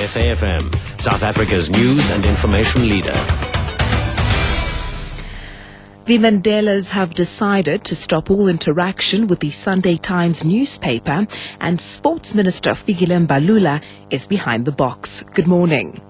Safm, South Africa's news and information leader. The Mandelas have decided to stop all interaction with the Sunday Times newspaper, and Sports Minister Fikile Mbalula is behind the box. Good morning.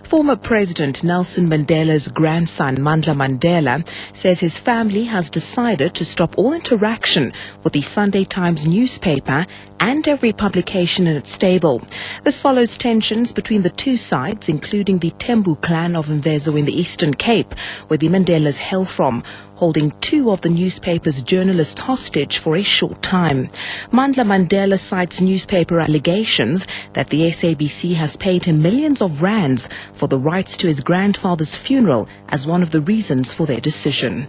Former President Nelson Mandela's grandson, Mandla Mandela, says his family has decided to stop all interaction with the Sunday Times newspaper and every publication in its stable. This follows tensions between the two sides, including the Tembu clan of Mvezo in the Eastern Cape, where the Mandelas hail from, holding two of the newspaper's journalists hostage for a short time. Mandla Mandela cites newspaper allegations that the SABC has paid him millions of rands for the rights to his grandfather's funeral as one of the reasons for their decision.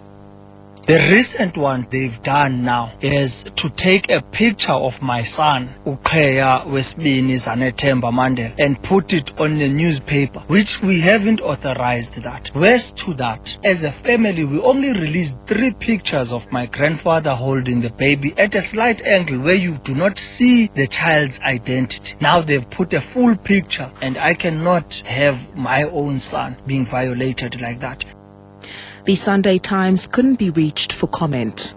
The recent one they've done now is to take a picture of my son, Ukheya Wesbini Zanethemba Mandela, and put it on the newspaper, which we haven't authorized that. Worse to that, as a family, we only released 3 pictures of my grandfather holding the baby at a slight angle where you do not see the child's identity. Now they've put a full picture, and I cannot have my own son being violated like that. The Sunday Times couldn't be reached for comment.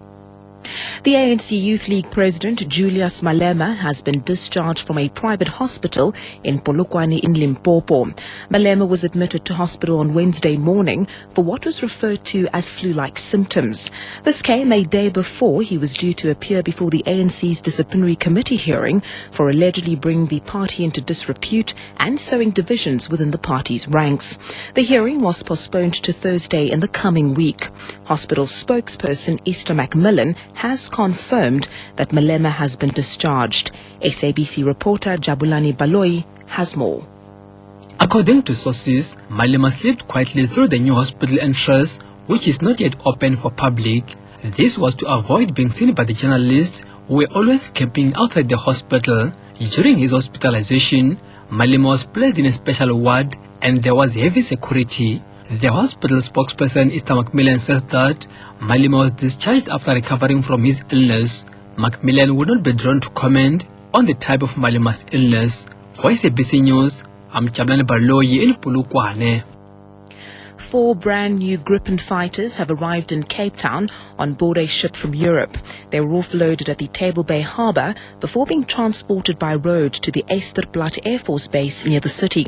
The ANC Youth League President Julius Malema has been discharged from a private hospital in Polokwane in Limpopo. Malema was admitted to hospital on Wednesday morning for what was referred to as flu-like symptoms. This came a day before he was due to appear before the ANC's disciplinary committee hearing for allegedly bringing the party into disrepute and sowing divisions within the party's ranks. The hearing was postponed to Thursday in the coming week. Hospital spokesperson Esther Macmillan has confirmed that Malema has been discharged. SABC reporter Jabulani Baloi has more. According to sources, Malema slipped quietly through the new hospital entrance, which is not yet open for public. This was to avoid being seen by the journalists who were always camping outside the hospital. During his hospitalization, Malema was placed in a special ward and there was heavy security. The hospital spokesperson Esther Macmillan says that Malema was discharged after recovering from his illness. Macmillan would not be drawn to comment on the type of Malema's illness. For SABC News, I'm Jabulani Baloi in Polokwane. 4 brand new Gripen fighters have arrived in Cape Town on board a ship from Europe. They were offloaded at the Table Bay Harbour before being transported by road to the Esterplaat Air Force Base near the city.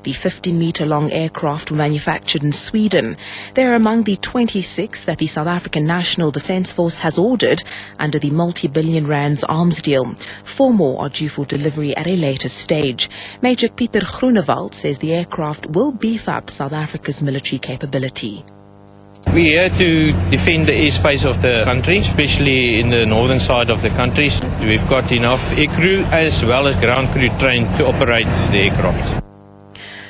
The 15-metre-long aircraft were manufactured in Sweden. They are among the 26 that the South African National Defence Force has ordered under the multi-billion rands arms deal. 4 more are due for delivery at a later stage. Major Pieter Groenewald says the aircraft will beef up South Africa's military capability. We're here to defend the airspace of the country, especially in the northern side of the country. We've got enough air crew as well as ground crew trained to operate the aircraft.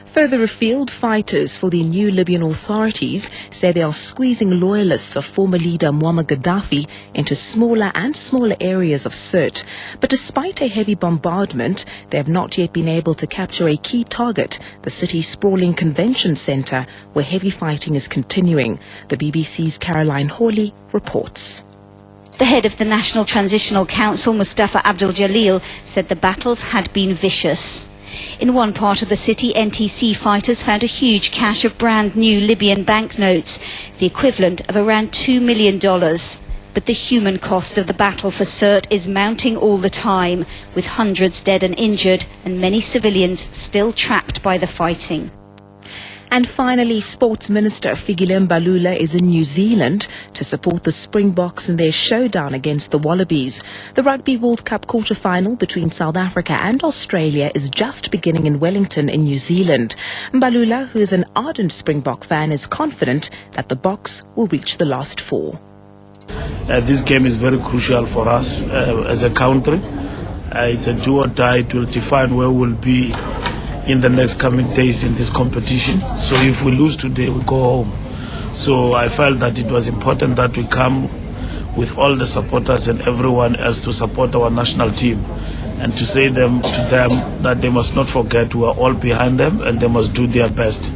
Further afield, fighters for the new Libyan authorities say they are squeezing loyalists of former leader Muammar Gaddafi into smaller and smaller areas of Sirte. But despite a heavy bombardment, they have not yet been able to capture a key target, the city's sprawling convention centre, where heavy fighting is continuing. The BBC's Caroline Hawley reports. The head of the National Transitional Council, Mustafa Abdul Jalil, said the battles had been vicious. In one part of the city, NTC fighters found a huge cache of brand new Libyan banknotes, the equivalent of around $2 million. But the human cost of the battle for Sirte is mounting all the time, with hundreds dead and injured and many civilians still trapped by the fighting. And finally, Sports Minister Fikile Mbalula is in New Zealand to support the Springboks in their showdown against the Wallabies. The Rugby World Cup quarter-final between South Africa and Australia is just beginning in Wellington in New Zealand. Mbalula, who is an ardent Springbok fan, is confident that the Boks will reach the last 4. This game is very crucial for us as a country. It's a do or die. It will define where we'll be in the next coming days in this competition. So if we lose today, we go home. So I felt that it was important that we come with all the supporters and everyone else to support our national team and to say to them that they must not forget we are all behind them and they must do their best.